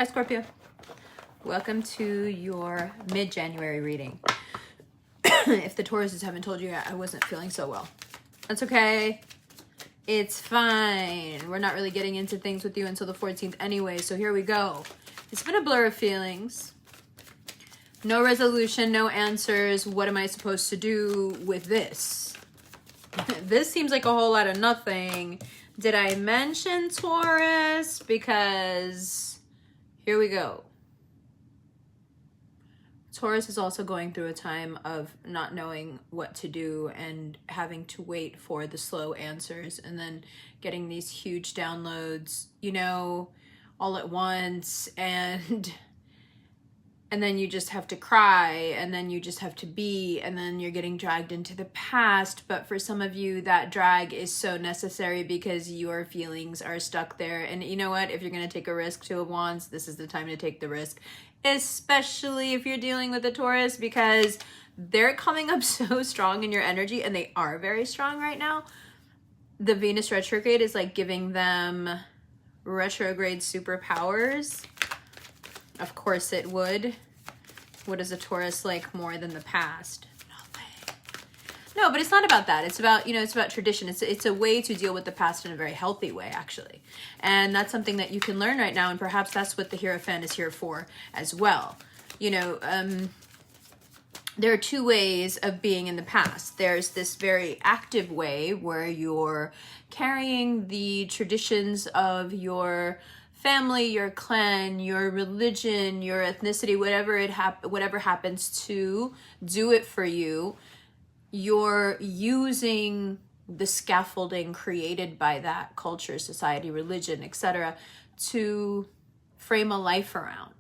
Hi, Scorpio. Welcome to your mid-January reading. If the Tauruses haven't told you yet, I wasn't feeling so well. That's okay. It's fine. We're not really getting into things with you until the 14th anyway, so here we go. It's been a blur of feelings. No resolution, no answers. What am I supposed to do with this? This seems like a whole lot of nothing. Did I mention Taurus? Because here we go. Taurus is also going through a time of not knowing what to do and having to wait for the slow answers and then getting these huge downloads, you know, all at once, and then you just have to cry, and then you just have to be, and then you're getting dragged into the past. But for some of you, that drag is so necessary because your feelings are stuck there. And you know what? If you're going to take a risk, Two of Wands, this is the time to take the risk, especially if you're dealing with a Taurus, because they're coming up so strong in your energy, and they are very strong right now. The Venus retrograde is like giving them retrograde superpowers. Of course it would. What is a Taurus like more than the past? Nothing. No, but it's not about that. It's about, you know, it's about tradition. It's a way to deal with the past in a very healthy way, actually. And that's something that you can learn right now, and perhaps that's what the Hierophant is here for as well. You know, there are two ways of being in the past. There's this very active way where you're carrying the traditions of your family, your clan, your religion, your ethnicity, whatever happens to do it for you. You're using the scaffolding created by that culture, society, religion, etc. to frame a life around.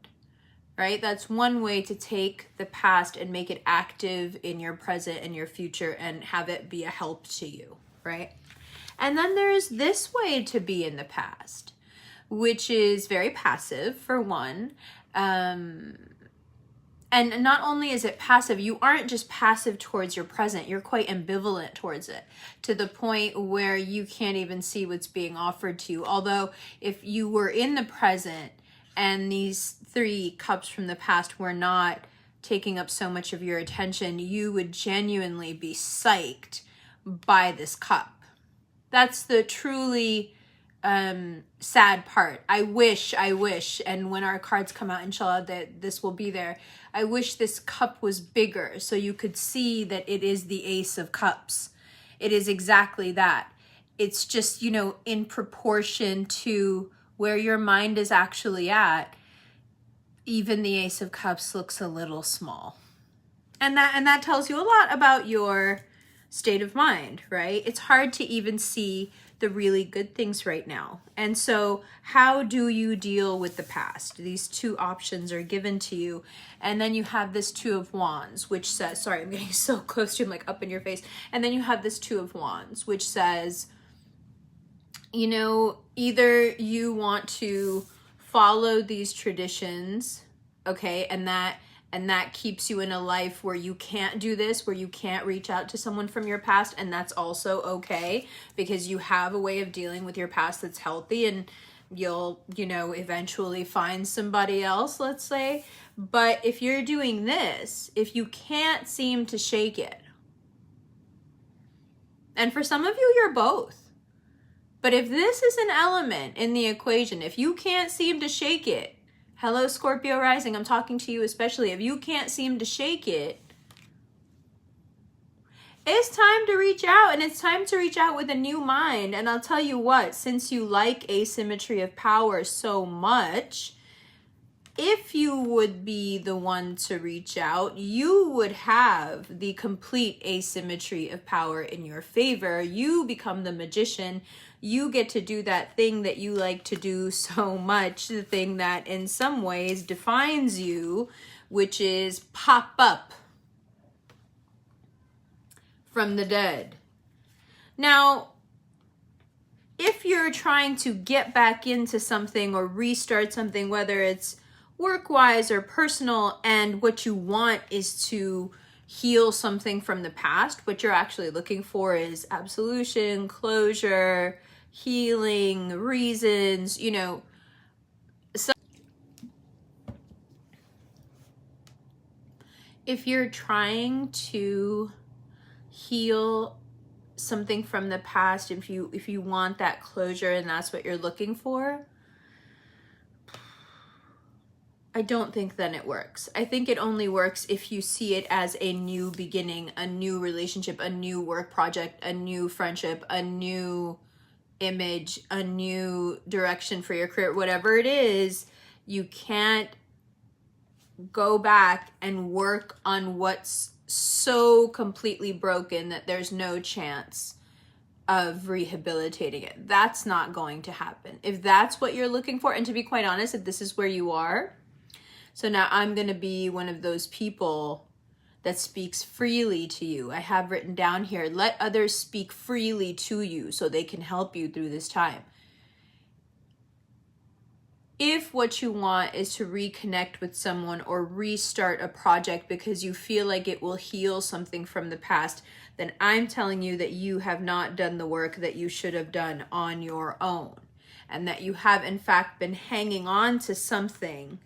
Right? That's one way to take the past and make it active in your present and your future and have it be a help to you, right? And then there's this way to be in the past, which is very passive, for one. And not only is it passive, you aren't just passive towards your present, you're quite ambivalent towards it, to the point where you can't even see what's being offered to you. Although if you were in the present and these 3 cups from the past were not taking up so much of your attention, you would genuinely be psyched by this cup. That's the truly sad part. I wish, and when our cards come out, inshallah, that this will be there. I wish this cup was bigger so you could see that it is the Ace of Cups. It is exactly that. It's just, you know, in proportion to where your mind is actually at, even the Ace of Cups looks a little small. And that tells you a lot about your state of mind, right? It's hard to even see the really good things right now. And so how do you deal with the past? These 2 options are given to you. And then you have this 2 of Wands, which says, sorry, I'm getting so close to him, like up in your face. And then you have this 2 of Wands, which says, you know, either you want to follow these traditions, okay, and that keeps you in a life where you can't do this, where you can't reach out to someone from your past, and that's also okay, because you have a way of dealing with your past that's healthy, and you'll, you know, eventually find somebody else, let's say. But if you're doing this, if you can't seem to shake it, and for some of you, you're both. But if this is an element in the equation, if you can't seem to shake it, hello, Scorpio rising, I'm talking to you especially. If you can't seem to shake it, it's time to reach out, and it's time to reach out with a new mind. And I'll tell you what, since you like asymmetry of power so much, if you would be the one to reach out, you would have the complete asymmetry of power in your favor. You become the magician. You get to do that thing that you like to do so much, the thing that in some ways defines you, which is pop up from the dead. Now, if you're trying to get back into something or restart something, whether it's work-wise or personal, and what you want is to heal something from the past, what you're actually looking for is absolution, closure, healing, reasons, you know. So If you're trying to heal something from the past, if you want that closure and that's what you're looking for, I don't think then it works. I think it only works if you see it as a new beginning, a new relationship, a new work project, a new friendship, a new image, a new direction for your career, whatever it is. You can't go back and work on what's so completely broken that there's no chance of rehabilitating it. That's not going to happen. If that's what you're looking for, and to be quite honest, if this is where you are, so now I'm going to be one of those people that speaks freely to you. I have written down here, let others speak freely to you so they can help you through this time. If what you want is to reconnect with someone or restart a project because you feel like it will heal something from the past, then I'm telling you that you have not done the work that you should have done on your own, and that you have in fact been hanging on to something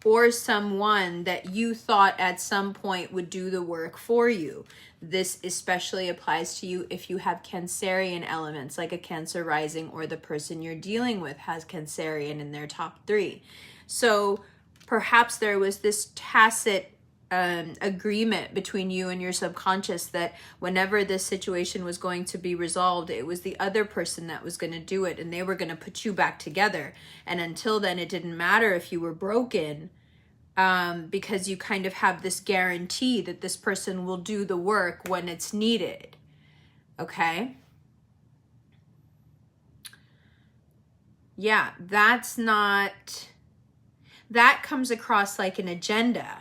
or someone that you thought at some point would do the work for you. This especially applies to you if you have Cancerian elements, like a Cancer rising, or the person you're dealing with has Cancerian in their top 3. So perhaps there was this tacit agreement between you and your subconscious that whenever this situation was going to be resolved, it was the other person that was going to do it, and they were going to put you back together. And until then, it didn't matter if you were broken, because you kind of have this guarantee that this person will do the work when it's needed. Okay? Yeah, that comes across like an agenda.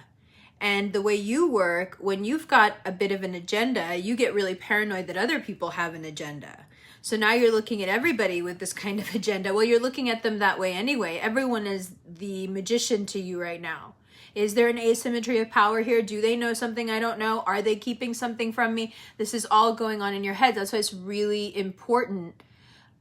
And the way you work, when you've got a bit of an agenda, you get really paranoid that other people have an agenda. So now you're looking at everybody with this kind of agenda. Well, you're looking at them that way anyway. Everyone is the magician to you right now. Is there an asymmetry of power here? Do they know something I don't know? Are they keeping something from me? This is all going on in your head. That's why it's really important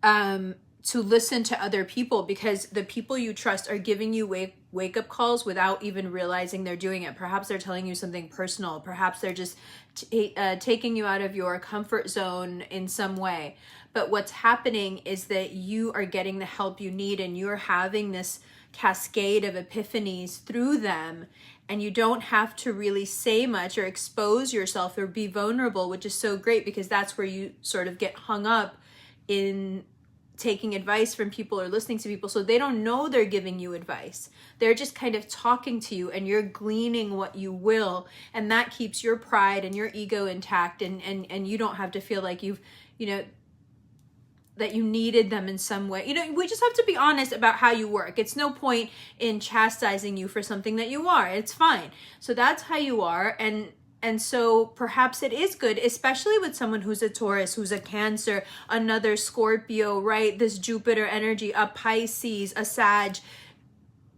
to listen to other people, because the people you trust are giving you wake-up calls without even realizing they're doing it. Perhaps they're telling you something personal. Perhaps they're just taking you out of your comfort zone in some way. But what's happening is that you are getting the help you need, and you're having this cascade of epiphanies through them, and you don't have to really say much or expose yourself or be vulnerable, which is so great, because that's where you sort of get hung up in taking advice from people or listening to people. So they don't know they're giving you advice. They're just kind of talking to you, and you're gleaning what you will, and that keeps your pride and your ego intact, and you don't have to feel like that you needed them in some way. We just have to be honest about how you work. It's no point in chastising you for something that you are. It's fine. So that's how you are. And so perhaps it is good, especially with someone who's a Taurus, who's a Cancer, another Scorpio, right? This Jupiter energy, a Pisces, a Sag.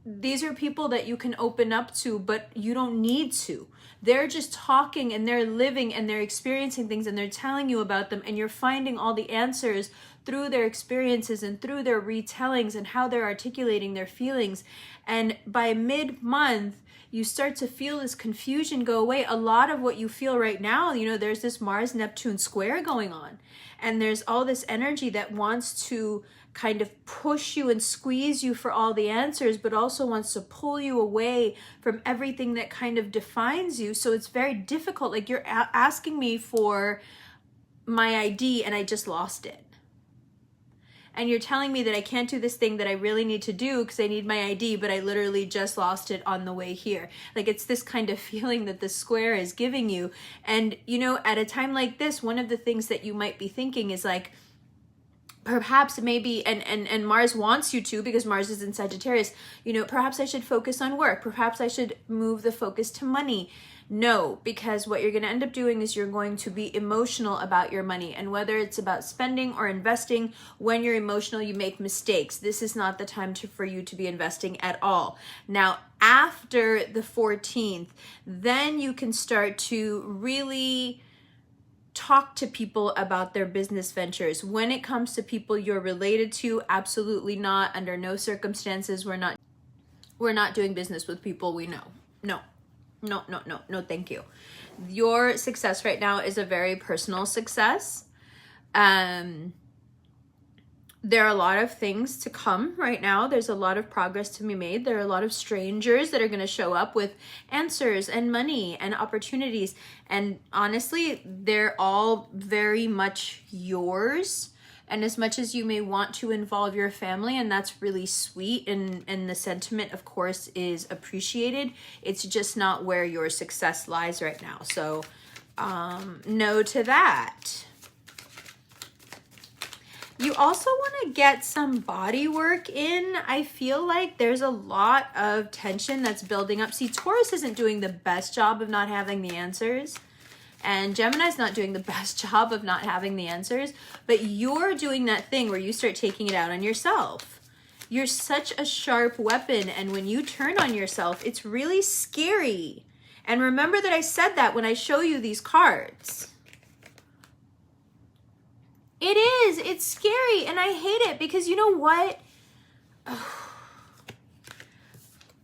These are people that you can open up to, but you don't need to. They're just talking, and they're living, and they're experiencing things, and they're telling you about them, and you're finding all the answers through their experiences and through their retellings and how they're articulating their feelings. And by mid-month, you start to feel this confusion go away. A lot of what you feel right now, there's this Mars-Neptune square going on, and there's all this energy that wants to kind of push you and squeeze you for all the answers, but also wants to pull you away from everything that kind of defines you. So it's very difficult. Like, you're asking me for my ID and I just lost it. And you're telling me that I can't do this thing that I really need to do because I need my ID, but I literally just lost it on the way here. Like, it's this kind of feeling that the square is giving you. And, at a time like this, one of the things that you might be thinking is like, perhaps maybe, and Mars wants you to, because Mars is in Sagittarius, perhaps I should focus on work. Perhaps I should move the focus to money. No, because what you're going to end up doing is you're going to be emotional about your money. And whether it's about spending or investing, when you're emotional, you make mistakes. This is not the time for you to be investing at all. Now, after the 14th, then you can start to really talk to people about their business ventures. When it comes to people you're related to, absolutely not. Under no circumstances, we're not doing business with people we know. No. No, no, no, no, thank you. Your success right now is a very personal success. There are a lot of things to come right now. There's a lot of progress to be made. There are a lot of strangers that are going to show up with answers and money and opportunities. And honestly, they're all very much yours. And as much as you may want to involve your family, and that's really sweet, and the sentiment, of course, is appreciated, it's just not where your success lies right now. So no to that. You also want to get some body work in. I feel like there's a lot of tension that's building up. See, Taurus isn't doing the best job of not having the answers. And Gemini's not doing the best job of not having the answers. But you're doing that thing where you start taking it out on yourself. You're such a sharp weapon. And when you turn on yourself, it's really scary. And remember that I said that when I show you these cards. It is. It's scary. And I hate it because you know what?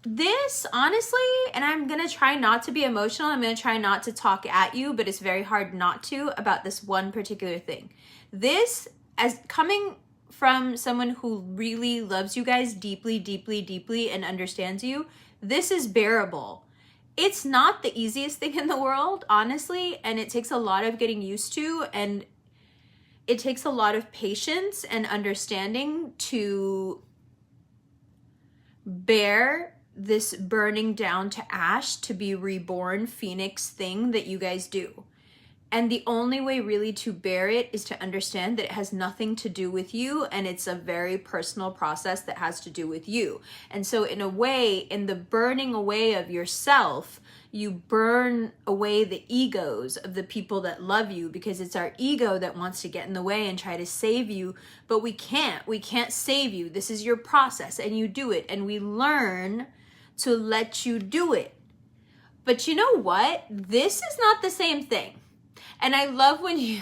This, honestly, and I'm going to try not to be emotional. I'm going to try not to talk at you, but it's very hard not to about this one particular thing. This, as coming from someone who really loves you guys deeply, deeply, deeply and understands you, this is bearable. It's not the easiest thing in the world, honestly, and it takes a lot of getting used to, and it takes a lot of patience and understanding to bear this burning down to ash to be reborn phoenix thing that you guys do. And the only way really to bear it is to understand that it has nothing to do with you, and it's a very personal process that has to do with you. And so in a way, in the burning away of yourself, you burn away the egos of the people that love you, because it's our ego that wants to get in the way and try to save you, but we can't save you. This is your process, and you do it, and we learn to let you do it. But you know what? This is not the same thing. And I love when you,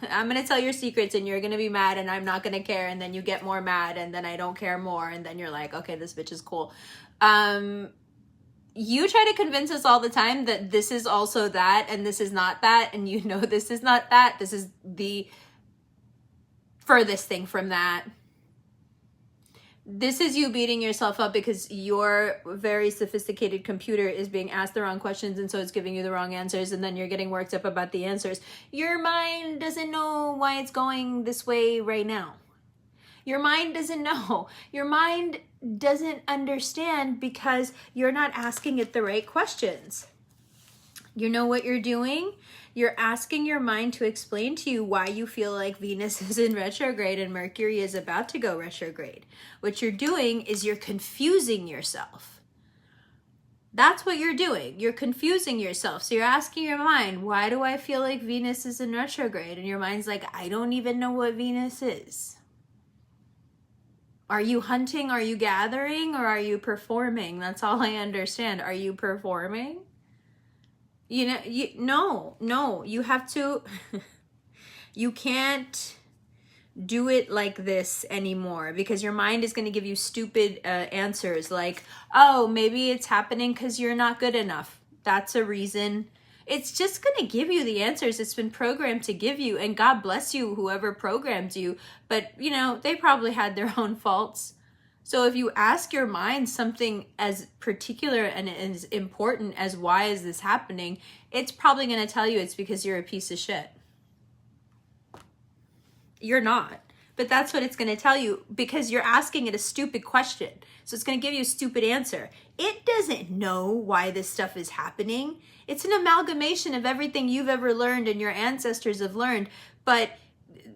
I'm going to tell your secrets and you're going to be mad and I'm not going to care. And then you get more mad and then I don't care more. And then you're like, okay, this bitch is cool. You try to convince us all the time that this is also that and this is not that. And you know this is not that. This is the furthest thing from that. This is you beating yourself up because your very sophisticated computer is being asked the wrong questions, and so it's giving you the wrong answers, and then you're getting worked up about the answers. Your mind doesn't know why it's going this way right now. Your mind doesn't know. Your mind doesn't understand because you're not asking it the right questions. You know what you're doing? You're asking your mind to explain to you why you feel like Venus is in retrograde and Mercury is about to go retrograde. What you're doing is you're confusing yourself. That's what you're doing. You're confusing yourself. So you're asking your mind, why do I feel like Venus is in retrograde? And your mind's like, I don't even know what Venus is. Are you hunting? Are you gathering? Or are you performing? That's all I understand. Are you performing? You know, no, you have to, you can't do it like this anymore because your mind is going to give you stupid answers like, oh, maybe it's happening because you're not good enough. That's a reason. It's just going to give you the answers it's been programmed to give you, and God bless you, whoever programmed you, but you know, they probably had their own faults. So if you ask your mind something as particular and as important as why is this happening, it's probably going to tell you it's because you're a piece of shit. You're not. But that's what it's going to tell you because you're asking it a stupid question. So it's going to give you a stupid answer. It doesn't know why this stuff is happening. It's an amalgamation of everything you've ever learned and your ancestors have learned. But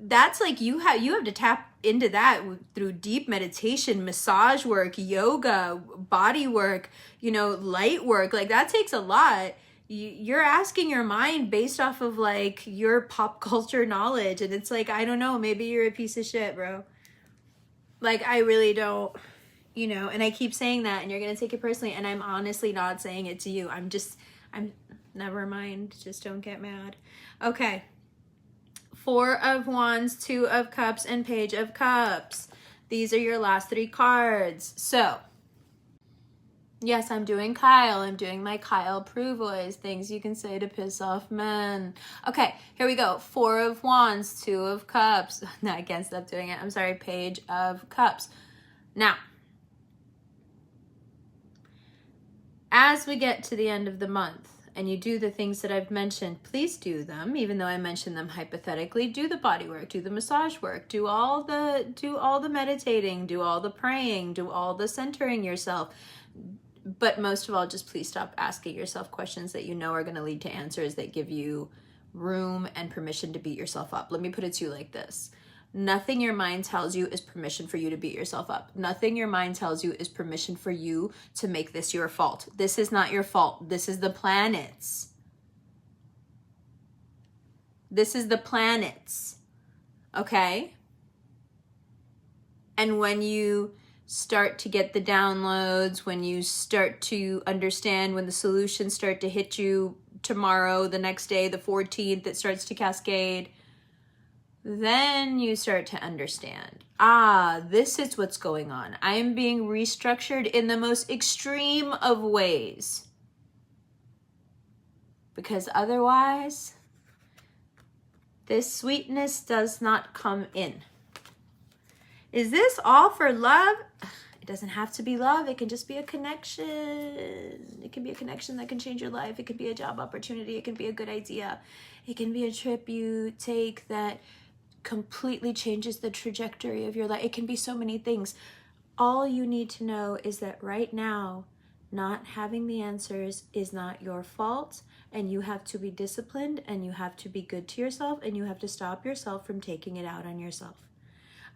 that's like you have to tap into that through deep meditation, massage work, yoga, body work, light work. Like that takes a lot. You're asking your mind based off of like your pop culture knowledge, and it's like, I don't know, maybe you're a piece of shit, bro. Like I really don't, and I keep saying that and you're gonna take it personally, and I'm honestly not saying it to you. I'm never mind, just don't get mad. Okay. 4 of Wands, 2 of Cups, and Page of Cups. These are your last 3 cards. So, Yes, I'm doing Kyle. I'm doing my Kyle Prue voice. Things you can say to piss off men. Okay, here we go. 4 of Wands, 2 of Cups. No, I can't stop doing it. I'm sorry. Page of Cups. Now, as we get to the end of the month and you do the things that I've mentioned, please do them, even though I mentioned them hypothetically. Do the body work, do the massage work, do all the meditating, do all the praying, do all the centering yourself. But most of all, just please stop asking yourself questions that you know are going to lead to answers that give you room and permission to beat yourself up. Let me put it to you like this. Nothing your mind tells you is permission for you to beat yourself up. Nothing your mind tells you is permission for you to make this your fault. This is not your fault. This is the planet's. This is the planet's. Okay? And when you start to get the downloads, when you start to understand, when the solutions start to hit you tomorrow, the next day, the 14th, it starts to cascade, then you start to understand, this is what's going on. I am being restructured in the most extreme of ways. Because otherwise, this sweetness does not come in. Is this all for love? It doesn't have to be love. It can just be a connection. It can be a connection that can change your life. It could be a job opportunity. It can be a good idea. It can be a trip you take that completely changes the trajectory of your life. It can be so many things. All you need to know is that right now, not having the answers is not your fault, and you have to be disciplined, and you have to be good to yourself, and you have to stop yourself from taking it out on yourself.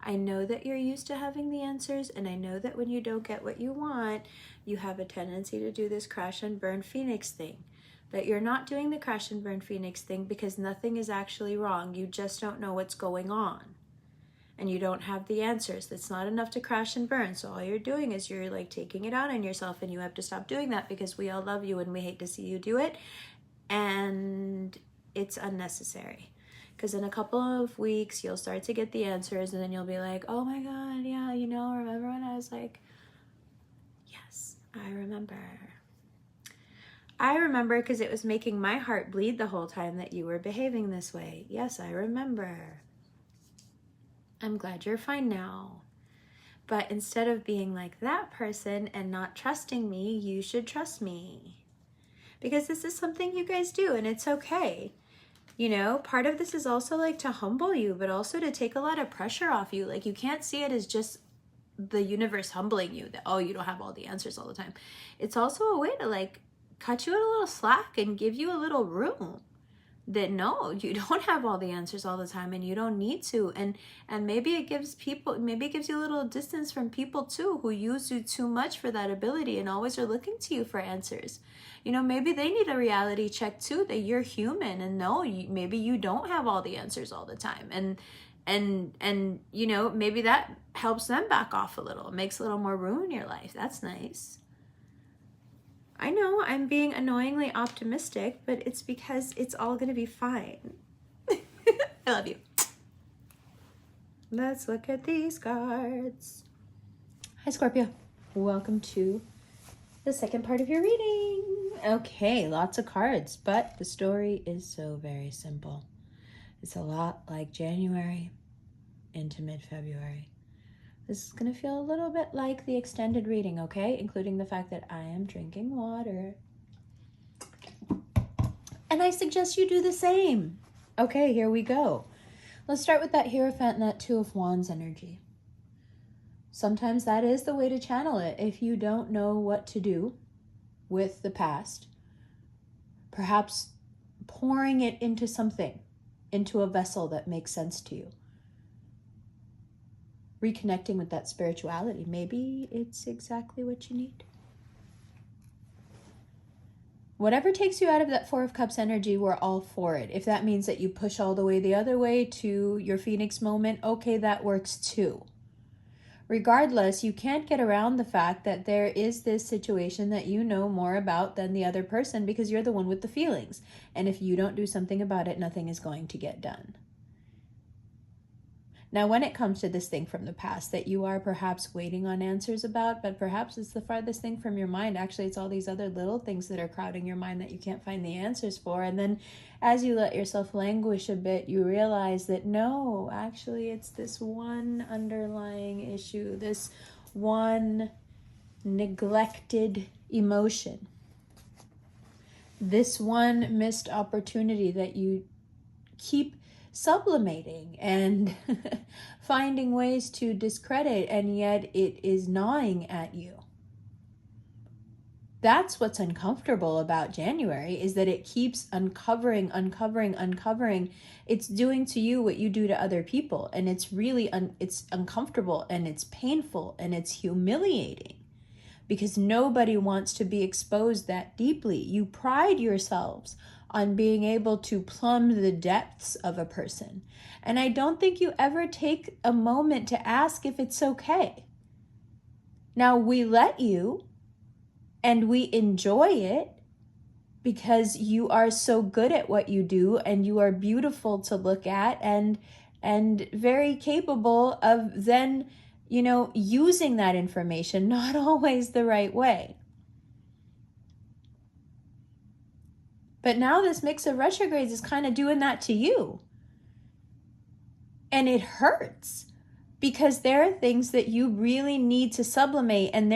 I know that you're used to having the answers, and I know that when you don't get what you want, you have a tendency to do this crash and burn phoenix thing. But you're not doing the crash and burn phoenix thing because nothing is actually wrong. You just don't know what's going on. And you don't have the answers. That's not enough to crash and burn. So all you're doing is you're like taking it out on yourself, and you have to stop doing that because we all love you and we hate to see you do it. And it's unnecessary. Because in a couple of weeks, you'll start to get the answers, and then you'll be like, oh my God, yeah, remember when I was like, yes, I remember. I remember because it was making my heart bleed the whole time that you were behaving this way. Yes, I remember. I'm glad you're fine now. But instead of being like that person and not trusting me, you should trust me. Because this is something you guys do, and it's okay. Part of this is also like to humble you, but also to take a lot of pressure off you. Like, you can't see it as just the universe humbling you, that, you don't have all the answers all the time. It's also a way to like cut you a little slack and give you a little room that no, you don't have all the answers all the time, and you don't need to. And maybe it gives you a little distance from people too, who use you too much for that ability and always are looking to you for answers. Maybe they need a reality check too, that you're human, and no, maybe you don't have all the answers all the time. And maybe that helps them back off a little, makes a little more room in your life. That's nice. I know I'm being annoyingly optimistic, but it's because it's all going to be fine. I love you. Let's look at these cards. Hi, Scorpio. Welcome to the second part of your reading. Okay, lots of cards, but the story is so very simple. It's a lot like January into mid-February. This is going to feel a little bit like the extended reading, okay? Including the fact that I am drinking water. And I suggest you do the same. Okay, here we go. Let's start with that Hierophant and that 2 of Wands energy. Sometimes that is the way to channel it. If you don't know what to do with the past, perhaps pouring it into something, into a vessel that makes sense to you. Reconnecting with that spirituality. Maybe it's exactly what you need. Whatever takes you out of that 4 of Cups energy, we're all for it. If that means that you push all the way the other way to your Phoenix moment, okay, that works too. Regardless, you can't get around the fact that there is this situation that you know more about than the other person because you're the one with the feelings. And if you don't do something about it, nothing is going to get done. Now, when it comes to this thing from the past that you are perhaps waiting on answers about, but perhaps it's the farthest thing from your mind, actually, it's all these other little things that are crowding your mind that you can't find the answers for. And then as you let yourself languish a bit, you realize that no, actually, it's this one underlying issue, this one neglected emotion, this one missed opportunity that you keep sublimating and finding ways to discredit, and yet it is gnawing at you. That's what's uncomfortable about January, is that it keeps uncovering. It's doing to you what you do to other people, and it's really it's uncomfortable, and it's painful, and it's humiliating, because nobody wants to be exposed that deeply. You pride yourselves on being able to plumb the depths of a person. And I don't think you ever take a moment to ask if it's okay. Now, we let you, and we enjoy it because you are so good at what you do, and you are beautiful to look at, and very capable of then, using that information, not always the right way. But now this mix of retrogrades is kind of doing that to you. And it hurts, because there are things that you really need to sublimate, and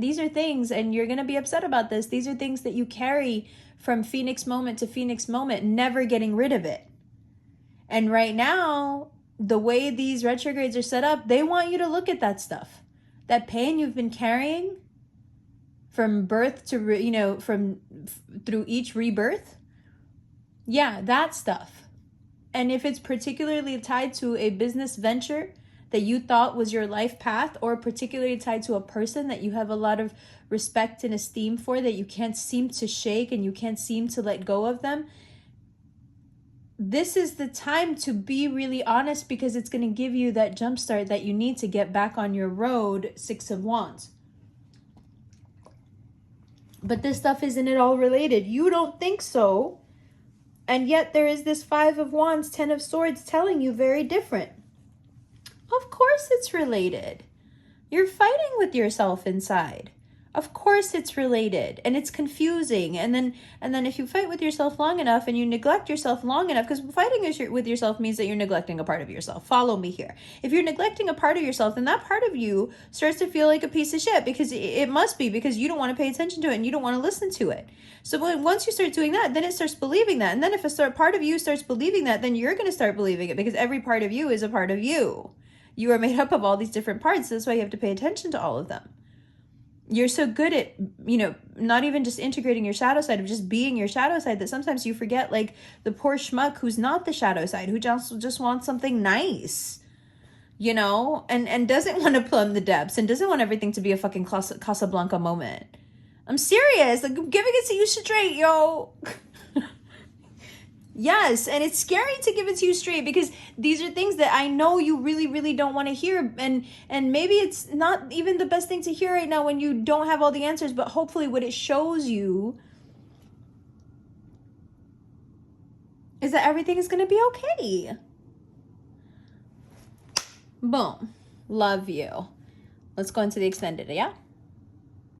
these are things, and you're going to be upset about this, these are things that you carry from Phoenix moment to Phoenix moment, never getting rid of it. And right now, the way these retrogrades are set up, they want you to look at that stuff. That pain you've been carrying from birth to, through each rebirth. Yeah, that stuff. And if it's particularly tied to a business venture that you thought was your life path, or particularly tied to a person that you have a lot of respect and esteem for, that you can't seem to shake and you can't seem to let go of them, this is the time to be really honest, because it's going to give you that jumpstart that you need to get back on your road. 6 of Wands. But this stuff isn't at all related. You don't think so. And yet there is this 5 of Wands, 10 of Swords telling you very different. Of course it's related. You're fighting with yourself inside. Of course it's related, and it's confusing. And then if you fight with yourself long enough, and you neglect yourself long enough, because fighting with yourself means that you're neglecting a part of yourself. Follow me here. If you're neglecting a part of yourself, then that part of you starts to feel like a piece of shit, because it must be, because you don't want to pay attention to it and you don't want to listen to it. So once you start doing that, then it starts believing that. And then if part of you starts believing that, then you're going to start believing it, because every part of you is a part of you. You are made up of all these different parts. That's why you have to pay attention to all of them. You're so good at, not even just integrating your shadow side, of just being your shadow side, that sometimes you forget, like, the poor schmuck who's not the shadow side, who just wants something nice, and doesn't want to plumb the depths, and doesn't want everything to be a fucking Casablanca moment. I'm serious. Like, I'm giving it to you straight, yo. Yes, and it's scary to give it to you straight, because these are things that I know you really, really don't want to hear, and maybe it's not even the best thing to hear right now when you don't have all the answers, but hopefully what it shows you is that everything is going to be okay. Boom. Love you. Let's go into the extended, yeah?